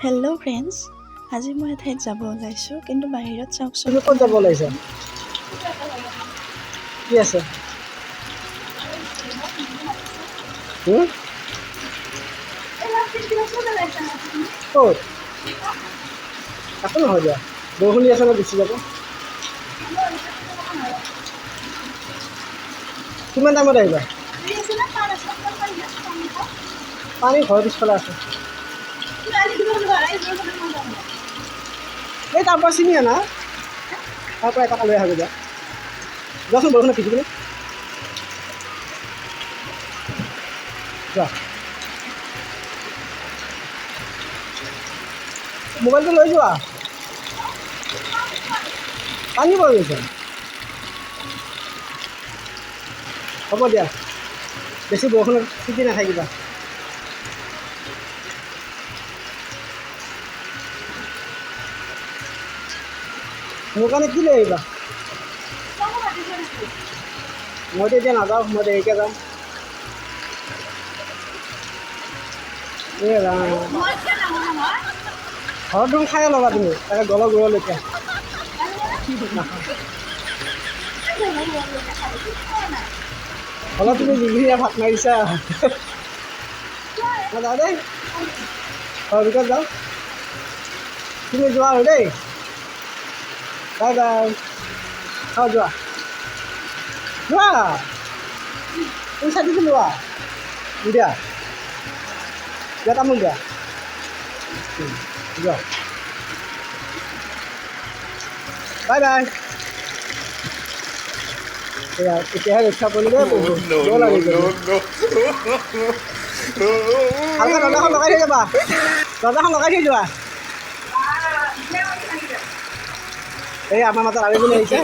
Hello' friends, আজি মই এঠাইত যাব ওলাইছোঁ, কিন্তু বাহিৰত চাওকচোন। তুমি ক'ত যাব ওলাইছা? কি আছে? ক'ত? একো নহয় দিয়া, বৰষুণ দি আছে ন, গুচি যাব। কিমান টাইমত আহিবা? পানী ঘৰৰ পিছফালে আছে। এই তাৰ পৰা চিনি আনা, তাৰ পৰা এটা লৈ আহা দিয়া। যোৱাচোন বৰষুণত ভিজিবলৈ। যোৱা, মোবাইলটো লৈ যোৱা, পানী পৰি গৈছে। হ'ব দিয়া, বেছি বৰষুণত তিতি নাথাকিবা। মোৰ কাৰণে কি লৈ আহিবা? মইতো এতিয়া নাযাওঁ, মই দেৰিকৈ যাম। ঘৰত তুমি খাই ল'বা, তুমি তাকে গলৰ গুৰলৈকে হ'লে তুমি জিগিৰিয়া ভাত মাৰিছা। মই যাওঁ দেই, ঘৰৰ ভিতৰত যাওঁ, তুমি যোৱা আৰু দেই। Bye bye. যোৱা যোৱা, তুমি চাইকেলটো লোৱা দিয়া, দিয়া তামোল দিয়া, যোৱা। Bye bye. এতিয়াহে ৰক্ষা পৰিলে ভালকৈ দৰ্জাখন লগাই থৈ যাবা, দৰ্জাখন লগাই থৈ যোৱা। এই আমাৰ মাজত আৰু এজনী আহিছে।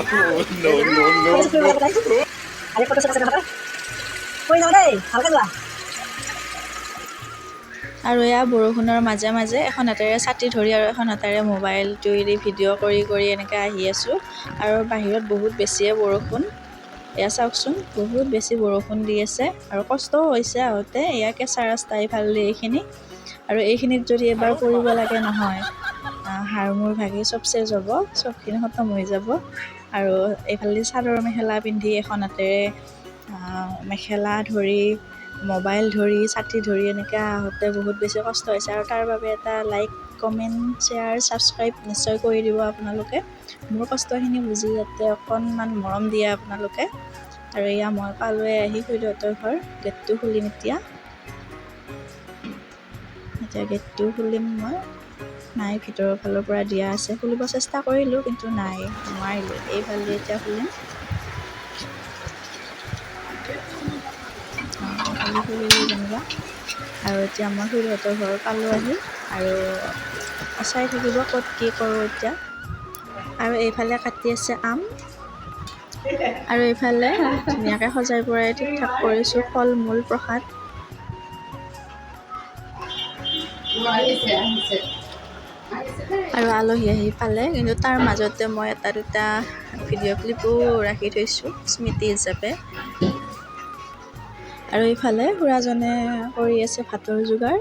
আৰু এয়া বৰষুণৰ মাজে মাজে এখন হাতেৰে ছাতি ধৰি আৰু এখন হাতেৰে মোবাইলটোৱেদি ভিডিঅ' কৰি এনেকৈ আহি আছোঁ। আৰু বাহিৰত বহুত বেছিয়ে বৰষুণ, এয়া চাওকচোন, বহুত বেছি বৰষুণ দি আছে আৰু কষ্টও হৈছে আহোঁতে। এয়া কেঁচা ৰাস্তা এইফালে এইখিনি, আৰু এইখিনিত যদি এবাৰ পৰিব লাগে নহয়, হাড় মূৰ ভাগি চব চেজ হ'ব, চবখিনি খতম হৈ যাব। আৰু এইফালে চাদৰ মেখেলা পিন্ধি এখন হাতেৰে মেখেলা ধৰি, মোবাইল ধৰি, ছাতি ধৰি এনেকৈ আহোঁতে বহুত বেছি কষ্ট হৈছে। আৰু তাৰ বাবে এটা লাইক, কমেণ্ট, শ্বেয়াৰ, ছাবস্ক্ৰাইব নিশ্চয় কৰি দিব আপোনালোকে। মোৰ কষ্টখিনি বুজি যাতে অকণমান মৰম দিয়ে আপোনালোকে। আৰু এয়া মই পালোৱে আহি খুৰীদেউহঁতৰ ঘৰ, গেটটো খুলিম এতিয়া গেটটো খুলিম মই। নাই, ভিতৰৰ ফালৰ পৰা দিয়া আছে, খুলিব চেষ্টা কৰিলোঁ কিন্তু নাই, নোৱাৰিলোঁ। এইফালে এতিয়া খুলিম, এইফালে খুলিলোঁ যেনিবা। আৰু এতিয়া মই খুৰীদেউহঁতৰ ঘৰ পালোঁ আহি, আৰু চাই থাকিব ক'ত কি কৰোঁ এতিয়া। আৰু এইফালে কাটি আছে আম, আৰু এইফালে ধুনীয়াকৈ সজাই পৰাই ঠিক ঠাক কৰিছোঁ ফল মূল প্ৰসাদ। আৰু আলহী আহি পালে, কিন্তু তাৰ মাজতে মই এটা দুটা ভিডিঅ' ক্লিপো ৰাখি থৈছোঁ স্মৃতি হিচাপে। আৰু এইফালে খুৰাজনে কৰি আছে ভাতৰ যোগাৰ।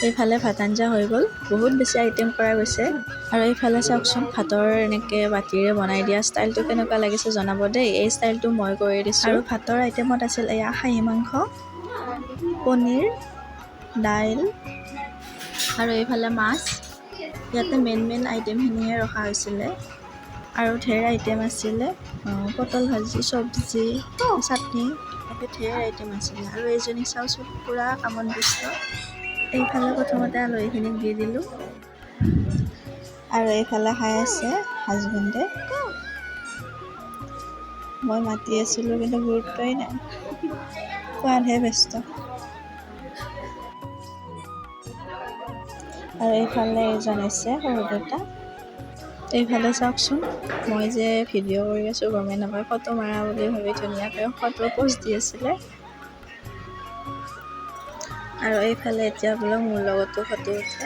এইফালে ভাত আঞ্জা হৈ গ'ল, বহুত বেছি আইটেম কৰা গৈছে। আৰু এইফালে চাওকচোন, ভাতৰ এনেকৈ বাতিৰে বনাই দিয়া ষ্টাইলটো কেনেকুৱা লাগিছে জনাব দেই। এই ষ্টাইলটো মই কৰি দিছোঁ। আৰু ভাতৰ আইটেমত আছিল এয়া খাহী মাংস, পনীৰ, দাইল, আৰু এইফালে মাছ। ইয়াতে মেইন আইটেমখিনিহে ৰখা হৈছিলে, আৰু ঢেৰ আইটেম আছিলে, পটল ভাজি, চব্জি, চাটনি, এনেকৈ ঢেৰ আইটেম আছিলে। আৰু এইজনী চাওঁচোন, পূৰা কামত ব্যস্ত। এইফালে প্ৰথমতে আলহীখিনিক দি দিলোঁ, আৰু এইফালে খাই আছে হাজবেণ্ডে। মই মাতি আছিলোঁ কিন্তু গুৰুত্বই নাই, খোৱাতহে ব্যস্ত। আৰু এইফালে এজন আছে সৰু দেউতা। এইফালে চাওকচোন, মই যে ভিডিঅ' কৰি আছোঁ গমেই নাপায়, ফটো মাৰা বুলি ভাবি ধুনীয়াকৈ ফটো প'ষ্ট দি আছিলে। আৰু এইফালে এতিয়া বোলে মোৰ লগতো ফটো উঠে,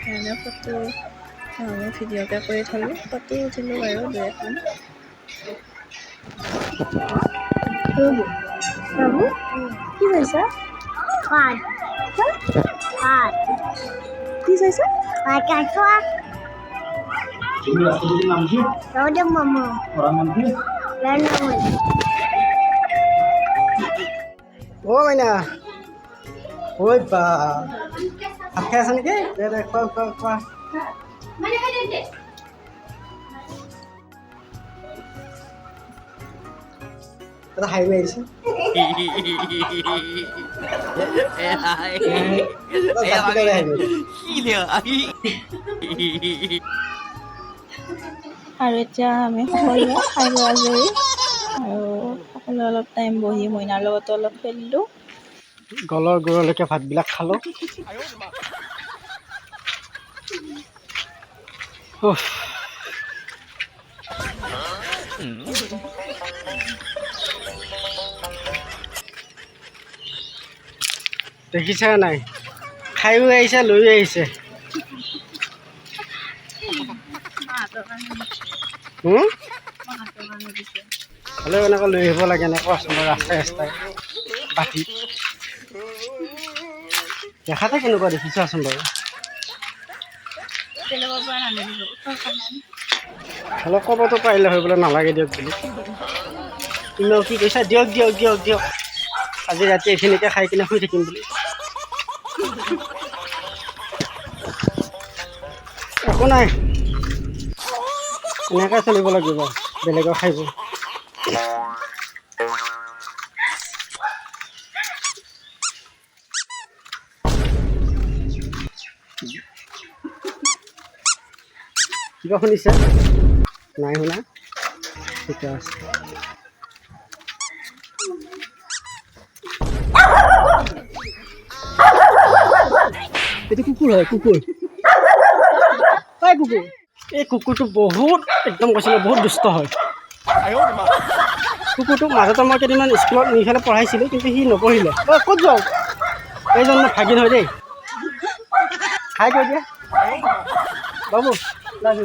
মানে ফটো মই ভিডিঅ'কে কৰি থ'লোঁ, ফটো উঠিলোঁ বাৰু দুই এখন। বাবু কি কৈছা? চাইছা কি চাইছা অ' মাইনা ঐ বা ভাত খাই আছা নেকি দে দে খোৱা খোৱা খোৱা এটা হাঁহি মাৰিছে আৰু এতিয়া আমি সকলোৱে খাই লৈ আজৰি আৰু সকলোৱে অলপ টাইম বহি মইনাৰ লগতো অলপ খেলিলোঁ গলৰ গূৰলৈকে ভাতবিলাক খালোঁ উফ। দেখিছা নাই খায়ো আহিছে লৈও আহিছে হ'লেও এনেকৈ লৈ আহিব লাগে এনেকৈ আচোন ৰাস্তাই ৰাস্তাই বাটি দেখাতে কেনেকুৱা দেখিছোৱাচোন বাৰু অলপ ক'বতো পাৰিলে হৈ বোলে নালাগে দিয়ক বুলি তুমিও কি কৈছা দিয়ক দিয়ক দিয়ক দিয়ক আজি ৰাতি এইখিনিকে খাই কিনে শুই থাকিম বুলি একো নাই এনেকৈ চলিব লাগিব বেলেগৰ খাইব কিবা শুনিছে নাই শুনা ঠিকে আছে এইটো কুকুৰ হয় কুকুৰ পাই কুকুৰ এই কুকুৰটো বহুত একদম কৈছিলোঁ বহুত দুষ্ট হয় কুকুৰটোক মাজতে মই কেইদিনমান স্কুলত নি পেলাই পঢ়াইছিলোঁ কিন্তু সি নপঢ়িলে অ' ক'ত যাওঁ এইজন মোৰ ভাগিন হয় দেই খাই কৈ দিয়া বাবু লাজু